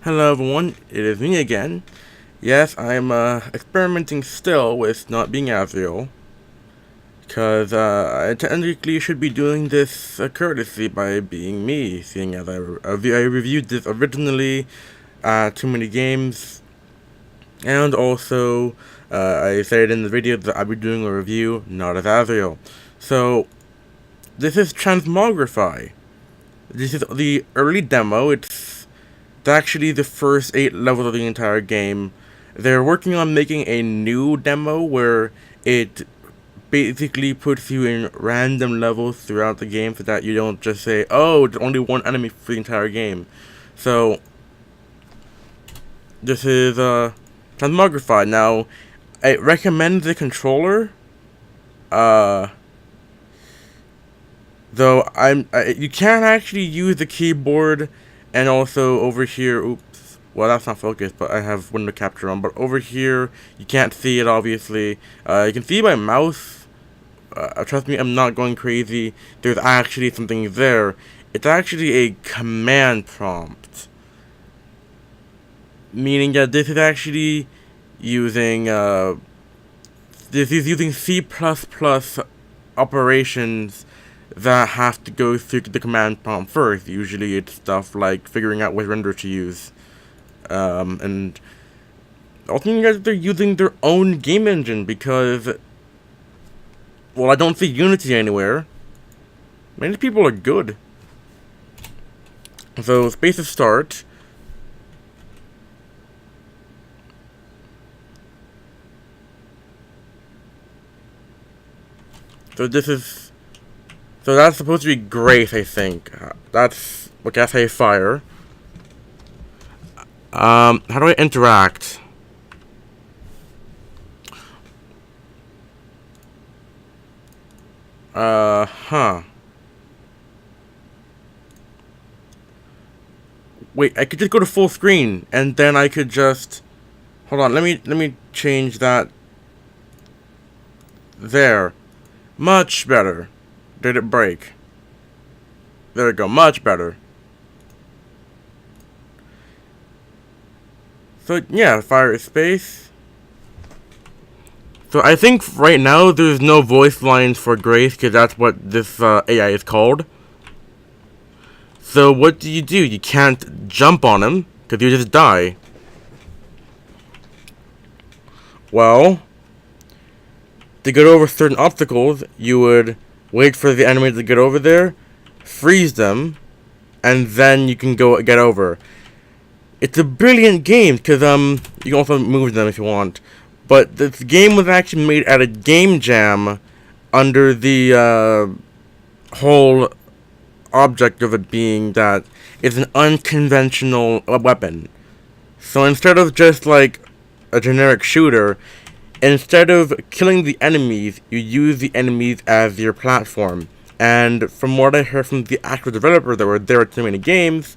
Hello everyone, it is me again. Yes, I'm experimenting still with not being Azrael, because I technically should be doing this courtesy by being me, seeing as I reviewed this originally Too Many Games, and also I said in the video that I'll be doing a review not as Azrael. So, this is Transmogrify. This is the early demo. It's actually the first 8 levels of the entire game. They're working on making a new demo where it basically puts you in random levels throughout the game so that you don't just say, oh, there's only one enemy for the entire game. So, this is Transmogrify. Now, I recommend the controller. Though you can actually use the keyboard, and also over here, oops, well that's not focused, but I have window capture on, but over here, you can't see it obviously. You can see my mouse. Trust me, I'm not going crazy. There's actually something there. It's actually a command prompt. Meaning that this is actually using, C++ operations that have to go through the command prompt first. Usually it's stuff like figuring out what render to use. And ultimately they're using their own game engine because, well, I don't see Unity anywhere. Many people are good. So, space to start. So that's supposed to be Grace, I think. That's what I say fire. How do I interact? Wait, I could just go to full screen, and then I could just... Hold on, let me change that. There. Much better. Did it break? There we go, much better. So yeah, fire space. So I think right now there's no voice lines for Grace because that's what this AI is called. So what do? You can't jump on him because you just die. Well, to get over certain obstacles, you would wait for the enemy to get over there, freeze them, and then you can go get over. It's a brilliant game because you can also move them if you want. But this game was actually made at a game jam under the whole object of it being that it's an unconventional weapon. So instead of just like a generic shooter, instead of killing the enemies, you use the enemies as your platform. And from what I heard from the actual developer that were there at Too Many Games,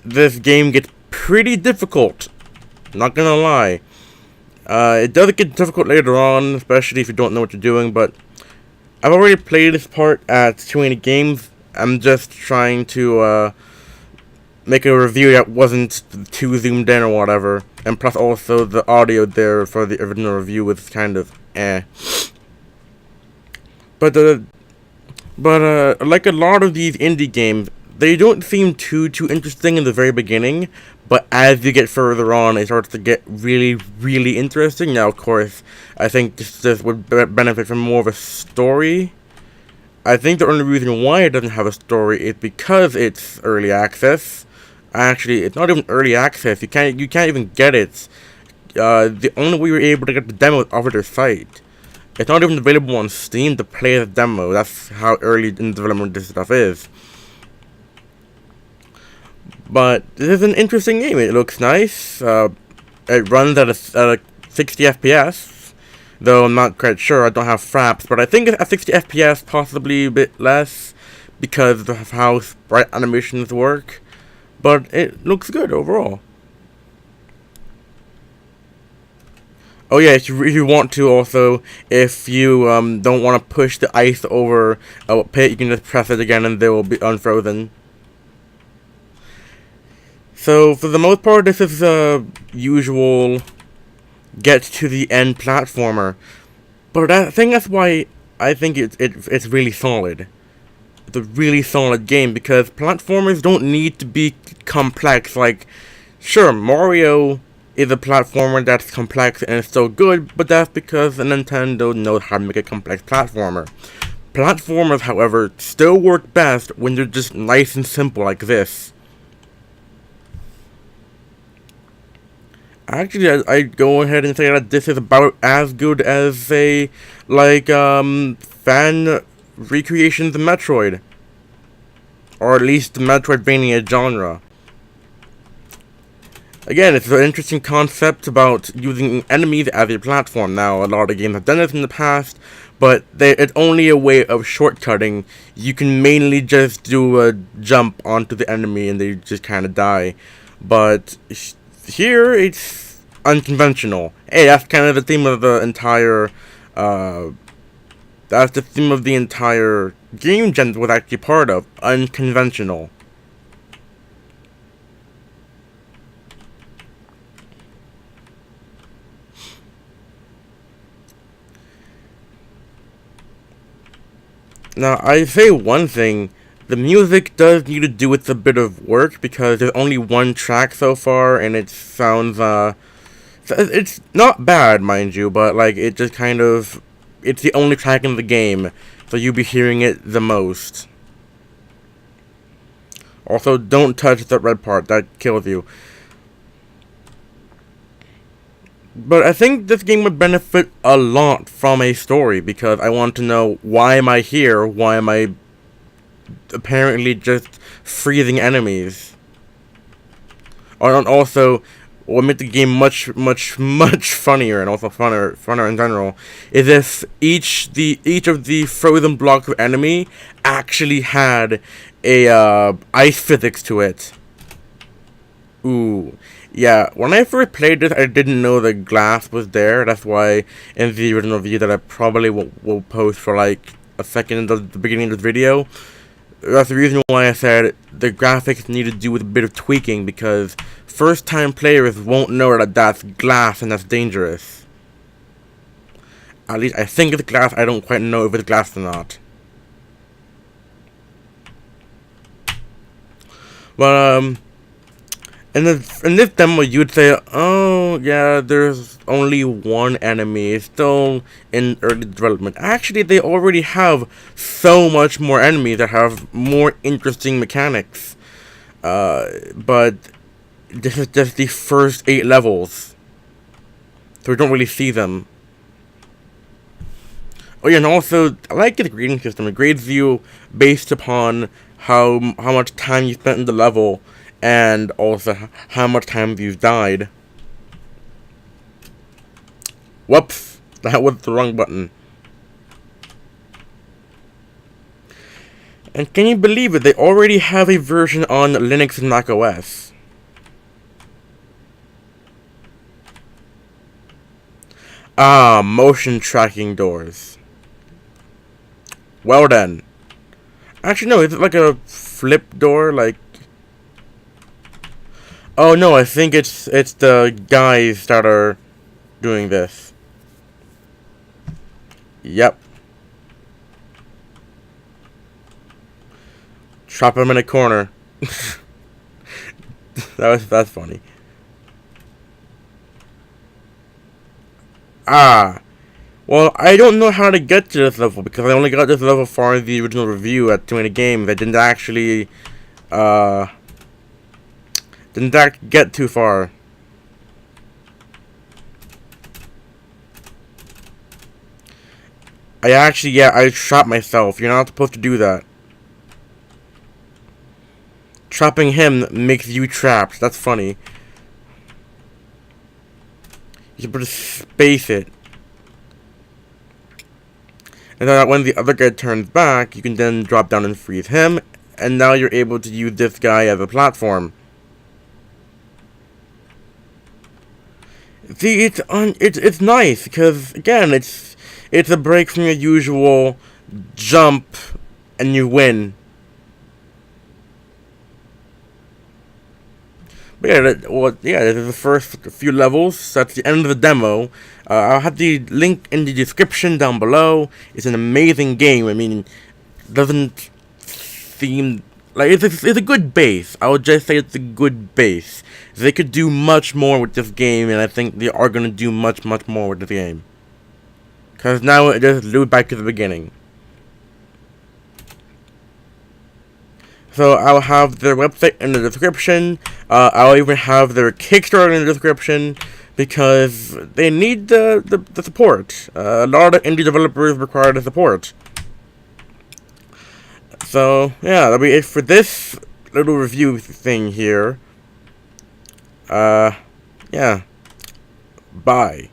this game gets pretty difficult. Not gonna lie. It does get difficult later on, especially if you don't know what you're doing, but I've already played this part at Too Many Games. I'm just trying to make a review that wasn't too zoomed in or whatever. And plus also the audio there for the original review was kind of eh. But like a lot of these indie games, they don't seem too interesting in the very beginning, but as you get further on, it starts to get really, really interesting. Now, of course, I think this would benefit from more of a story. I think the only reason why it doesn't have a story is because it's early access. Actually, it's not even early access. You can't even get it. The only way you're able to get the demo is off of their site. It's not even available on Steam to play the demo. That's how early in development this stuff is. But this is an interesting game. It looks nice. It runs at a 60 FPS, though I'm not quite sure. I don't have fraps, but I think it's at 60 FPS, possibly a bit less, because of how sprite animations work. But it looks good overall. Oh yeah, if you want to also, if you don't want to push the ice over a pit, you can just press it again and they will be unfrozen. So for the most part, this is a usual get to the end platformer. But I think that's why I think it's really solid. It's a really solid game because platformers don't need to be complex. Like, sure, Mario is a platformer that's complex and it's still good, but that's because Nintendo knows how to make a complex platformer. Platformers, however, still work best when they're just nice and simple like this. Actually, I'd go ahead and say that this is about as good as a, like, fan recreations of Metroid. Or at least the Metroidvania genre. Again, it's an interesting concept about using enemies as a platform. Now, a lot of games have done this in the past, but it's only a way of shortcutting. You can mainly just do a jump onto the enemy and they just kind of die. But here, it's unconventional. Hey, that's kind of the theme of the entire, that's the theme of the entire game gen was actually part of. Unconventional. Now, I say one thing, the music does need to do with a bit of work because there's only one track so far and it sounds, it's not bad, mind you, but like it just kind of, it's the only track in the game, so you'll be hearing it the most. Also, don't touch that red part, that kills you. But I think this game would benefit a lot from a story, because I want to know, why am I here? Why am I apparently just freezing enemies? And also, what would make the game much funnier, and also funner in general, is if each of the frozen blocks of enemy actually had a ice physics to it. Ooh. Yeah, when I first played this, I didn't know the glass was there. That's why in the original video that I probably will post for like a second at the beginning of this video, that's the reason why I said the graphics need to do with a bit of tweaking, because first time players won't know that that's glass and that's dangerous. At least I think it's glass, I don't quite know if it's glass or not. But in this demo, you'd say, oh, yeah, there's only one enemy. It's still in early development. Actually, they already have so much more enemies that have more interesting mechanics. But this is just the first 8 levels, so we don't really see them. Oh yeah, and also, I like the grading system. It grades you based upon how much time you spent in the level, and also how much time you've died. Whoops, that was the wrong button. And can you believe it, they already have a version on Linux and Mac OS. Ah, motion tracking doors. Well then. Actually no, is it like a flip door, like... Oh no, I think it's the guys that are doing this. Yep. Trap him in a corner. That's funny. Ah. Well, I don't know how to get to this level, because I only got this level far in the original review at Too Many Games. I didn't actually, didn't get too far. I trapped myself. You're not supposed to do that. Trapping him makes you trapped. That's funny. You're supposed to space it. And then when the other guy turns back, you can then drop down and freeze him, and now you're able to use this guy as a platform. See, it's nice, because again, it's a break from your usual jump and you win. But yeah, this is the first few levels. That's the end of the demo. I'll have the link in the description down below. It's an amazing game. I mean, doesn't seem like it's a good base. I would just say it's a good base. They could do much more with this game, and I think they are going to do much more with this game. Because now it just loop back to the beginning. So I'll have their website in the description. I'll even have their Kickstarter in the description, because they need the support. A lot of indie developers require the support. So yeah, that'll be it for this little review thing here. Yeah. Bye.